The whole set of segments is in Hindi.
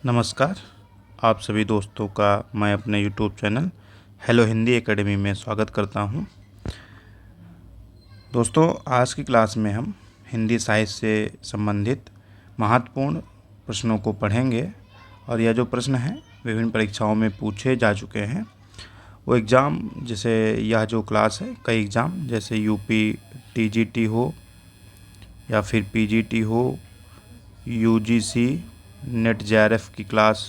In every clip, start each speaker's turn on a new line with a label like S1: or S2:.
S1: नमस्कार। आप सभी दोस्तों का मैं अपने YouTube channel hello Hindi academy में स्वागत करता हूं। दोस्तों, आज की क्लास में हम हिंदी साहित्य से संबंधित महत्वपूर्ण प्रश्नों को पढ़ेंगे और यह जो प्रश्न हैं विभिन्न परीक्षाओं में पूछे जा चुके हैं। वो एग्ज़ाम जैसे यह जो क्लास है कई एग्ज़ाम जैसे यूपी टीजीटी हो या फिर पीजीटी हो, यूजीसी नेट जेआरएफ की क्लास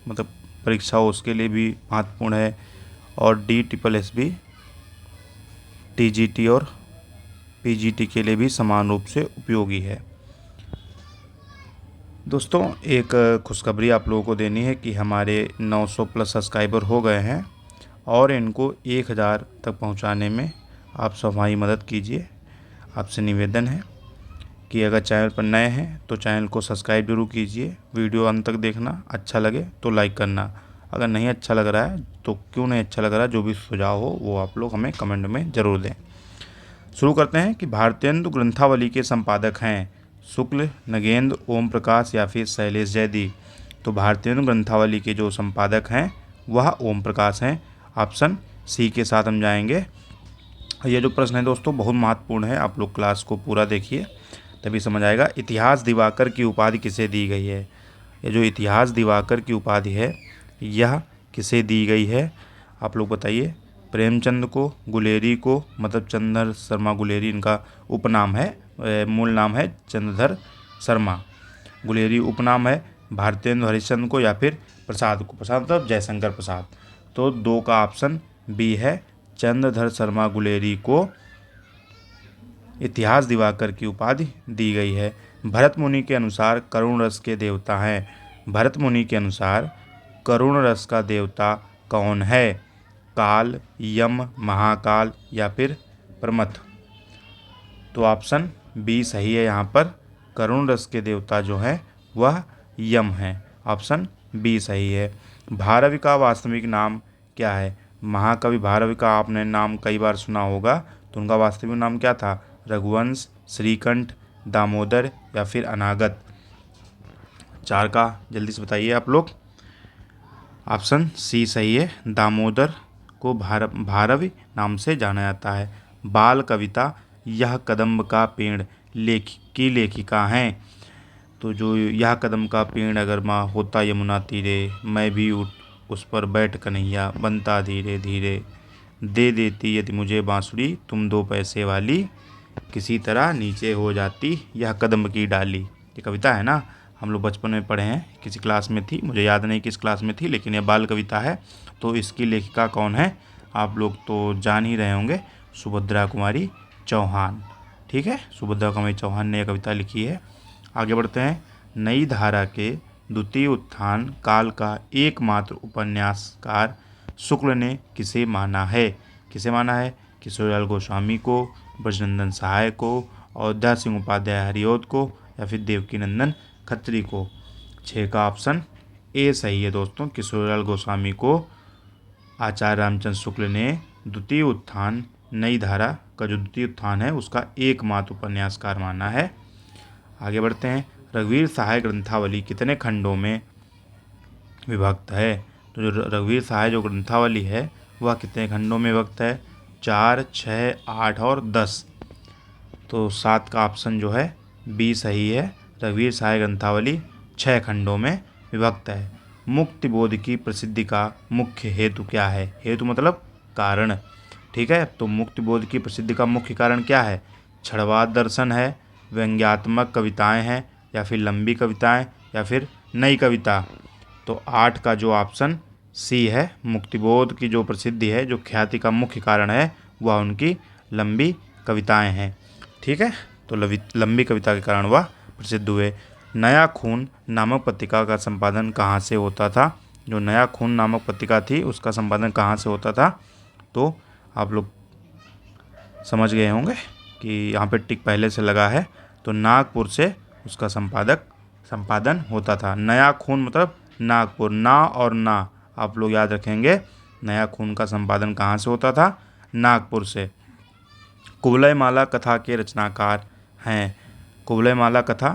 S1: मतलब परीक्षा हो उसके लिए भी महत्वपूर्ण है और DSSB टीजीटी और पीजीटी के लिए भी समान रूप से उपयोगी है। दोस्तों, एक खुशखबरी आप लोगों को देनी है कि हमारे 900 प्लस सब्सक्राइबर हो गए हैं और इनको 1000 तक पहुंचाने में आप सब हमारी मदद कीजिए। आपसे निवेदन है कि अगर चैनल पर नए हैं तो चैनल को सब्सक्राइब जरूर कीजिए। वीडियो अंत तक देखना, अच्छा लगे तो लाइक करना, अगर नहीं अच्छा लग रहा है तो क्यों नहीं अच्छा लग रहा है जो भी सुझाव हो वो आप लोग हमें कमेंट में ज़रूर दें। शुरू करते हैं कि भारतेंदु ग्रंथावली के संपादक हैं शुक्ल, नगेंद्र, ओम प्रकाश या फिर शैलेश जयदी। तो भारतेंदु ग्रंथावली के जो संपादक हैं वह ओम प्रकाश हैं। ऑप्शन सी के साथ हम जाएंगे। ये जो प्रश्न है दोस्तों बहुत महत्वपूर्ण है, आप लोग क्लास को पूरा देखिए तभी समझ आएगा। इतिहास दिवाकर की उपाधि किसे दी गई है? ये जो इतिहास दिवाकर की उपाधि है यह किसे दी गई है? आप लोग बताइए। प्रेमचंद को, गुलेरी को, मतलब चंद्रधर शर्मा गुलेरी इनका उपनाम है, मूल नाम है चंद्रधर शर्मा गुलेरी, उपनाम है भारतेंदु हरिश्चंद्र को या फिर प्रसाद को। प्रसाद मतलब जयशंकर प्रसाद। तो दो का ऑप्शन बी है, चंद्रधर शर्मा गुलेरी को इतिहास दिवाकर की उपाधि दी गई है। भरत मुनि के अनुसार करुण रस के देवता हैं। भरत मुनि के अनुसार करुण रस का देवता कौन है? काल, यम, महाकाल या फिर प्रमथ। तो ऑप्शन बी सही है। यहाँ पर करुण रस के देवता जो हैं वह यम हैं। ऑप्शन बी सही है। भारवी का वास्तविक नाम क्या है? महाकवि भारवी का आपने नाम कई बार सुना होगा, तो उनका वास्तविक नाम क्या था? रघुवंश, श्रीकंठ, दामोदर या फिर अनागत। चार का जल्दी से बताइए आप लोग। ऑप्शन सी सही है, दामोदर को भारवी नाम से जाना जाता है। बाल कविता यह कदम्ब का पेड़ लेखिका हैं। तो जो यह कदम का पेड़ अगर माँ होता यमुना तीरे, मैं भी उस पर बैठ कन्हैया, बनता धीरे धीरे, दे देती यदि मुझे बांसुरी, तुम 2 पैसे वाली, किसी तरह नीचे हो जाती यह कदम की डाली। ये कविता है ना, हम लोग बचपन में पढ़े हैं, किसी क्लास में थी, मुझे याद नहीं किस क्लास में थी, लेकिन यह बाल कविता है। तो इसकी लेखिका कौन है आप लोग तो जान ही रहे होंगे, सुभद्रा कुमारी चौहान। ठीक है, सुभद्रा कुमारी चौहान ने यह कविता लिखी है। आगे बढ़ते हैं। नई धारा के द्वितीय उत्थान काल का एकमात्र उपन्यासकार शुक्ल ने किसे माना है? किसे माना है? किशोरीलाल गोस्वामी को, ब्रजनंदन सहाय को, अयोध्या सिंह उपाध्याय हरिऔध को या फिर देवकीनंदन खत्री को। 6 का ऑप्शन ए सही है दोस्तों। किशोरीलाल गोस्वामी को आचार्य रामचंद्र शुक्ल ने द्वितीय उत्थान, नई धारा का जो द्वितीय उत्थान है उसका एकमात्र उपन्यासकार माना है। आगे बढ़ते हैं। रघुवीर सहाय ग्रंथावली कितने खंडों में विभक्त है? तो जो रघुवीर सहाय जो ग्रंथावली है वह कितने खंडों में विभक्त है? 4, 6, 8 और 10। तो 7 का ऑप्शन जो है बी सही है। रघुवीर सहाय ग्रंथावली 6 खंडों में विभक्त है। मुक्ति बोध की प्रसिद्धि का मुख्य हेतु क्या है? हेतु मतलब कारण। ठीक है, तो मुक्ति बोध की प्रसिद्धि का मुख्य कारण क्या है? क्षणवाद दर्शन है, व्यंग्यात्मक कविताएं हैं या फिर लंबी कविताएं या फिर नई कविता। तो 8 का जो ऑप्शन सी है, मुक्तिबोध की जो प्रसिद्धि है, जो ख्याति का मुख्य कारण है वह उनकी लंबी कविताएं हैं। ठीक है, तो लंबी कविता के कारण वह प्रसिद्ध हुए। नया खून नामक पत्रिका का संपादन कहाँ से होता था? जो नया खून नामक पत्रिका थी उसका संपादन कहाँ से होता था? तो आप लोग समझ गए होंगे कि यहाँ पे टिक पहले से लगा है, तो नागपुर से उसका संपादन होता था। नया खून मतलब नागपुर, ना और ना आप लोग याद रखेंगे। नया खून का संपादन कहाँ से होता था? नागपुर से। कुवलय माला कथा के रचनाकार हैं। कुवलय माला कथा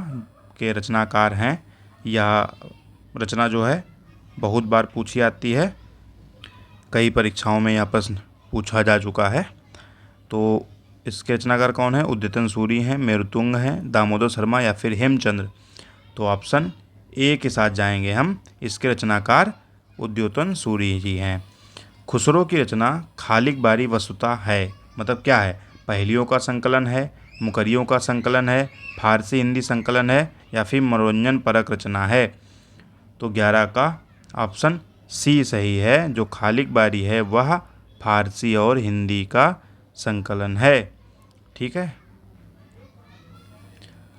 S1: के रचनाकार हैं या रचना जो है बहुत बार पूछी आती है, कई परीक्षाओं में यह प्रश्न पूछा जा चुका है। तो इसके रचनाकार कौन है? उद्यतन सूरी हैं, मेरुतुंग हैं, दामोदर शर्मा या फिर हेमचंद्र। तो ऑप्शन ए के साथ जाएंगे हम। इसके रचनाकार उद्योतन सूरी जी हैं। खुसरो की रचना खालिक बारी वस्तुता है, मतलब क्या है? पहेलियों का संकलन है, मुकरियों का संकलन है, फारसी हिंदी संकलन है या फिर मनोरंजन परक रचना है। तो 11 का ऑप्शन सी सही है। जो खालिक बारी है वह फारसी और हिंदी का संकलन है। ठीक है,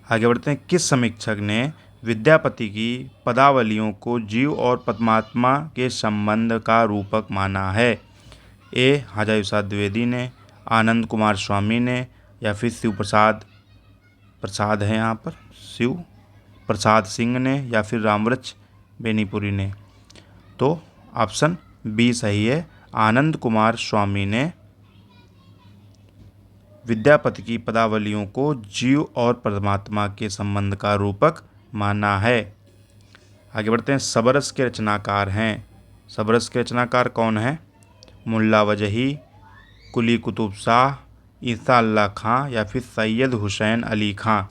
S1: आगे बढ़ते हैं। किस समीक्षक ने विद्यापति की पदावलियों को जीव और परमात्मा के संबंध का रूपक माना है? ए हाजा विशाद द्विवेदी ने, आनंद कुमार स्वामी ने या फिर शिव प्रसाद है यहाँ पर, शिव प्रसाद सिंह ने या फिर रामवृक्ष बेनीपुरी ने। तो ऑप्शन बी सही है। आनंद कुमार स्वामी ने विद्यापति की पदावलियों को जीव और परमात्मा के संबंध का रूपक माना है। आगे बढ़ते हैं। सबरस के रचनाकार हैं। सबरस के रचनाकार कौन है? मुल्ला वजही, कुली कुतुब शाह, ईसा अल्लाह खां या फिर सैयद हुसैन अली खां।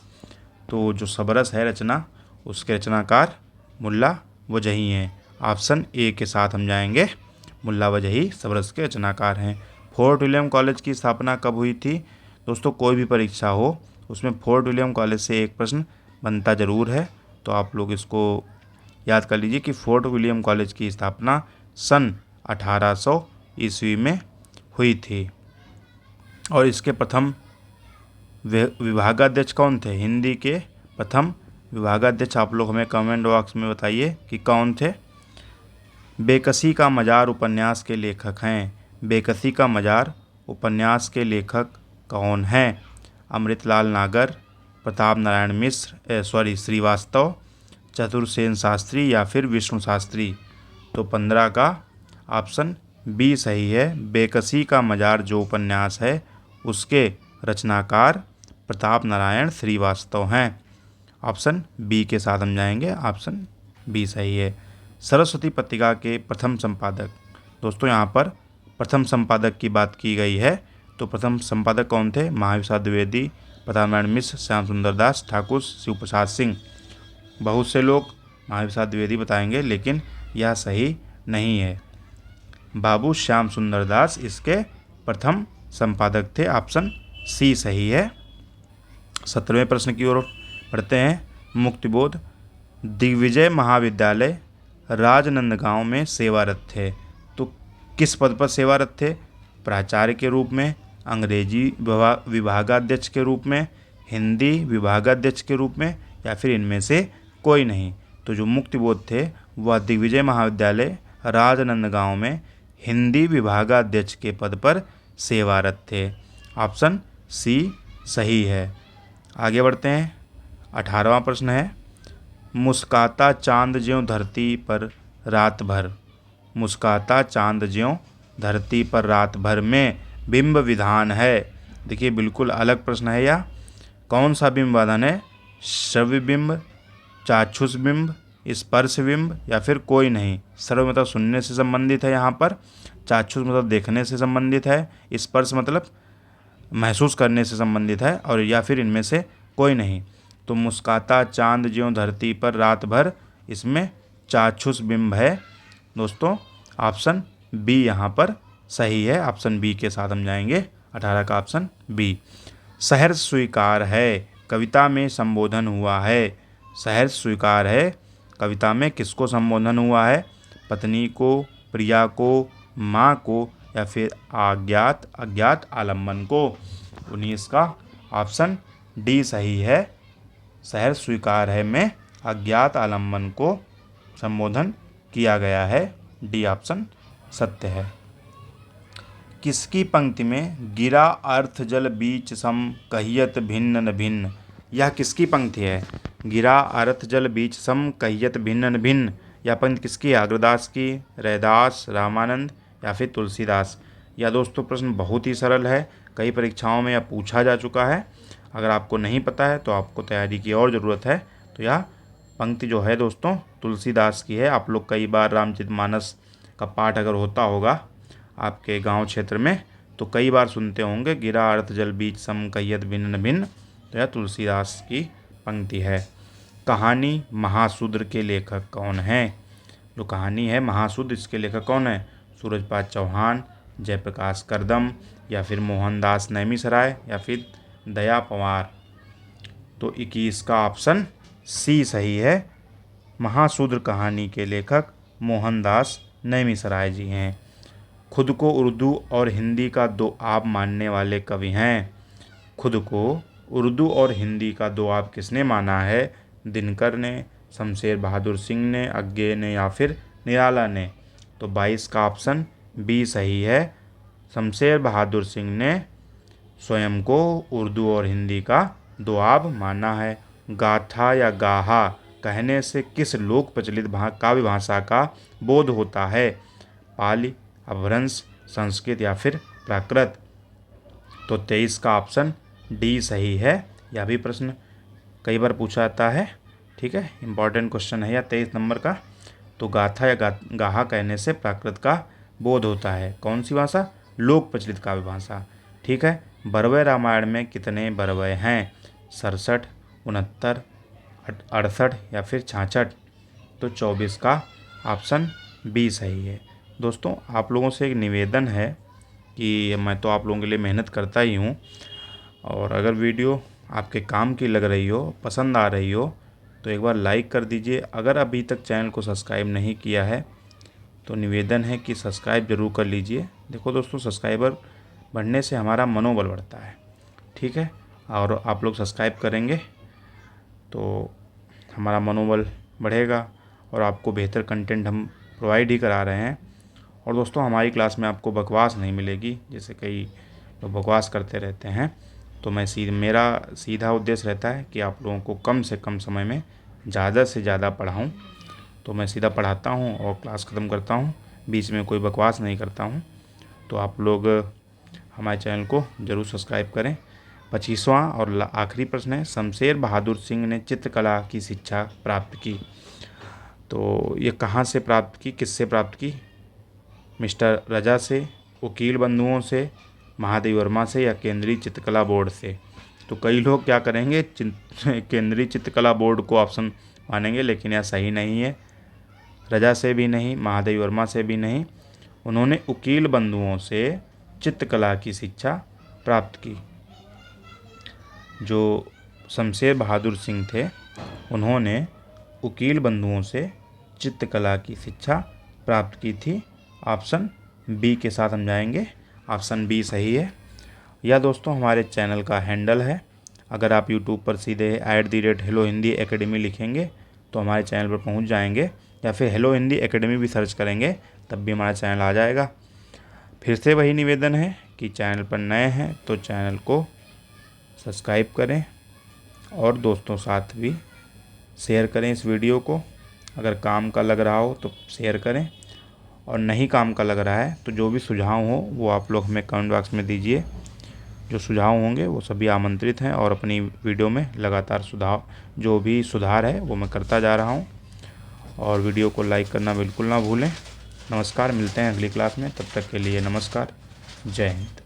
S1: तो जो सबरस है रचना, उसके रचनाकार मुल्ला वजही हैं। ऑप्शन ए के साथ हम जाएंगे। मुल्ला वजही सबरस के रचनाकार हैं। फोर्ट विलियम कॉलेज की स्थापना कब हुई थी? दोस्तों कोई भी परीक्षा हो उसमें फोर्ट विलियम कॉलेज से एक प्रश्न बनता ज़रूर है, तो आप लोग इसको याद कर लीजिए कि फोर्ट विलियम कॉलेज की स्थापना सन 1800 ईस्वी में हुई थी। और इसके प्रथम विभागाध्यक्ष कौन थे? हिंदी के प्रथम विभागाध्यक्ष आप लोग हमें कमेंट बॉक्स में बताइए कि कौन थे। बेकसी का मजार उपन्यास के लेखक हैं। बेकसी का मजार उपन्यास के लेखक कौन हैं? अमृतलाल नागर, प्रताप नारायण मिश्र श्रीवास्तव, चतुर्सेन शास्त्री या फिर विष्णु शास्त्री। तो 15 का ऑप्शन बी सही है। बेकसी का मजार जो उपन्यास है उसके रचनाकार प्रताप नारायण श्रीवास्तव हैं। ऑप्शन बी के साथ हम जाएंगे। ऑप्शन बी सही है। सरस्वती पत्रिका के प्रथम संपादक, दोस्तों यहाँ पर प्रथम संपादक की बात की गई है, तो प्रथम संपादक कौन थे? महाविशाल द्विवेदी, प्रताप नारायण मिश्र, श्याम सुंदर दास ठाकुर, शिव प्रसाद सिंह। बहुत से लोग महाविशाल द्विवेदी बताएंगे, लेकिन यह सही नहीं है। बाबू श्याम सुंदर दास इसके प्रथम संपादक थे। ऑप्शन सी सही है। 17वें प्रश्न की ओर बढ़ते हैं। मुक्तिबोध दिग्विजय महाविद्यालय राजनंदगांव में सेवारत थे, तो किस पद पर सेवारत थे? प्राचार्य के रूप में, अंग्रेजी विभागाध्यक्ष के रूप में, हिंदी विभागाध्यक्ष के रूप में या फिर इनमें से कोई नहीं। तो जो मुक्तिबोध थे वह दिग्विजय महाविद्यालय राजनंदगांव में हिंदी विभागाध्यक्ष के पद पर सेवारत थे। ऑप्शन सी सही है। आगे बढ़ते हैं। 18वां प्रश्न है। मुस्काता चांद ज्यों धरती पर रात भर, मुस्काता चांद ज्यों धरती पर रात भर में बिंब विधान है। देखिए बिल्कुल अलग प्रश्न है यह। कौन सा बिंब विधान है? श्रव्य बिंब, चाक्षुष बिंब, स्पर्श बिंब या फिर कोई नहीं। श्रव्य मतलब सुनने से संबंधित है यहाँ पर, चाक्षुष मतलब देखने से संबंधित है, स्पर्श मतलब महसूस करने से संबंधित है, और या फिर इनमें से कोई नहीं। तो मुस्काता चांद ज्यों धरती पर रात भर, इसमें चाक्षुष बिंब है दोस्तों। ऑप्शन बी यहाँ पर सही है। ऑप्शन बी के साथ हम जाएंगे। 18 का ऑप्शन बी। सहर्ष स्वीकार है कविता में संबोधन हुआ है। सहर्ष स्वीकार है कविता में किसको संबोधन हुआ है? पत्नी को, प्रिया को, माँ को या फिर अज्ञात आलम्बन को। 19 का ऑप्शन डी सही है। सहर्ष स्वीकार है में अज्ञात आलम्बन को संबोधन किया गया है। डी ऑप्शन सत्य है। किसकी पंक्ति में गिरा अर्थ जल बीच सम कहियत भिन्न न भिन्न? यह किसकी पंक्ति है? गिरा अर्थ जल बीच सम कहियत भिन्न न भिन्न। यह पंक्ति किसकी है? अग्रदास की, रैदास, रामानंद या फिर तुलसीदास। यह दोस्तों प्रश्न बहुत ही सरल है, कई परीक्षाओं में यह पूछा जा चुका है। अगर आपको नहीं पता है तो आपको तैयारी की और ज़रूरत है। तो यह पंक्ति जो है दोस्तों तुलसीदास की है। आप लोग कई बार रामचरितमानस का पाठ अगर होता होगा आपके गांव क्षेत्र में तो कई बार सुनते होंगे, गिरा अर्थ जल बीच सम कहियत भिन्न भिन्न। तो यह तुलसीदास की पंक्ति है। कहानी महाशूद्र के लेखक कौन हैं? जो कहानी है महाशूद्र, इसके लेखक कौन है? सूरजपाल चौहान, जयप्रकाश करदम, या फिर मोहनदास नैमिषारण्य, या फिर दया पवार। तो 21 का ऑप्शन सी सही है। महाशूद्र कहानी के लेखक मोहनदास नैमिषारण्य जी हैं। खुद को उर्दू और हिंदी का दो आप मानने वाले कवि हैं। खुद को उर्दू और हिंदी का दो आप किसने माना है? दिनकर ने, शमशेर बहादुर सिंह ने, अज्ञे ने, या फिर निराला ने। तो 22 का ऑप्शन बी सही है। शमशेर बहादुर सिंह ने स्वयं को उर्दू और हिंदी का दोआब माना है। गाथा या गाहा कहने से किस लोक प्रचलित काव्य भाषा का बोध होता है? पाली, अपभ्रंश, संस्कृत, या फिर प्राकृत। तो 23 का ऑप्शन डी सही है। यह भी प्रश्न कई बार पूछा जाता है, ठीक है, इंपॉर्टेंट क्वेश्चन है यह 23 नंबर का। तो गाथा या गाहा कहने से प्राकृत का बोध होता है। कौन सी भाषा? लोक प्रचलित काव्य भाषा, ठीक है। बरवय रामायण में कितने बरवय हैं? 67, 69, 68, या फिर 66। तो 24 का ऑप्शन बी सही है। दोस्तों आप लोगों से एक निवेदन है कि मैं तो आप लोगों के लिए मेहनत करता ही हूँ, और अगर वीडियो आपके काम की लग रही हो, पसंद आ रही हो, तो एक बार लाइक कर दीजिए। अगर अभी तक चैनल को सब्सक्राइब नहीं किया है तो निवेदन है कि सब्सक्राइब ज़रूर कर लीजिए। देखो दोस्तों, सब्सक्राइबर बढ़ने से हमारा मनोबल बढ़ता है, ठीक है, और आप लोग सब्सक्राइब करेंगे तो हमारा मनोबल बढ़ेगा और आपको बेहतर कंटेंट हम प्रोवाइड ही करा रहे हैं। और दोस्तों हमारी क्लास में आपको बकवास नहीं मिलेगी, जैसे कई लोग बकवास करते रहते हैं। तो मेरा सीधा उद्देश्य रहता है कि आप लोगों को कम से कम समय में ज़्यादा से ज़्यादा पढ़ाऊँ। तो मैं सीधा पढ़ाता हूँ और क्लास ख़त्म करता हूँ, बीच में कोई बकवास नहीं करता हूँ। तो आप लोग हमारे चैनल को ज़रूर सब्सक्राइब करें। 25वां और आखिरी प्रश्न है, शमशेर बहादुर सिंह ने चित्रकला की शिक्षा प्राप्त की। तो ये कहाँ से प्राप्त की, किससे प्राप्त की? मिस्टर रजा से, वकील बंधुओं से, महादेव वर्मा से, या केंद्रीय चित्रकला बोर्ड से। तो कई लोग क्या करेंगे, केंद्रीय चित्रकला बोर्ड को ऑप्शन मानेंगे, लेकिन यह सही नहीं है। रजा से भी नहीं, महादेव वर्मा से भी नहीं, उन्होंने वकील बंधुओं से चित्रकला की शिक्षा प्राप्त की। जो शमशेर बहादुर सिंह थे उन्होंने वकील बंधुओं से चित्रकला की शिक्षा प्राप्त की थी। ऑप्शन बी के साथ हम जाएंगे, ऑप्शन बी सही है। यह दोस्तों हमारे चैनल का हैंडल है। अगर आप यूट्यूब पर सीधे @hello हिंदी एकेडमी लिखेंगे तो हमारे चैनल पर पहुंच जाएंगे, या फिर हेलो हिंदी एकेडमी भी सर्च करेंगे तब भी हमारा चैनल आ जाएगा। फिर से वही निवेदन है कि चैनल पर नए हैं तो चैनल को सब्सक्राइब करें और दोस्तों साथ भी शेयर करें इस वीडियो को। अगर काम का लग रहा हो तो शेयर करें, और नहीं काम का लग रहा है तो जो भी सुझाव हो वो आप लोग हमें कमेंट बॉक्स में दीजिए। जो सुझाव होंगे वो सभी आमंत्रित हैं, और अपनी वीडियो में लगातार सुधार है वो मैं करता जा रहा हूँ। और वीडियो को लाइक करना बिल्कुल ना भूलें। नमस्कार, मिलते हैं अगली क्लास में, तब तक के लिए नमस्कार, जय हिंद।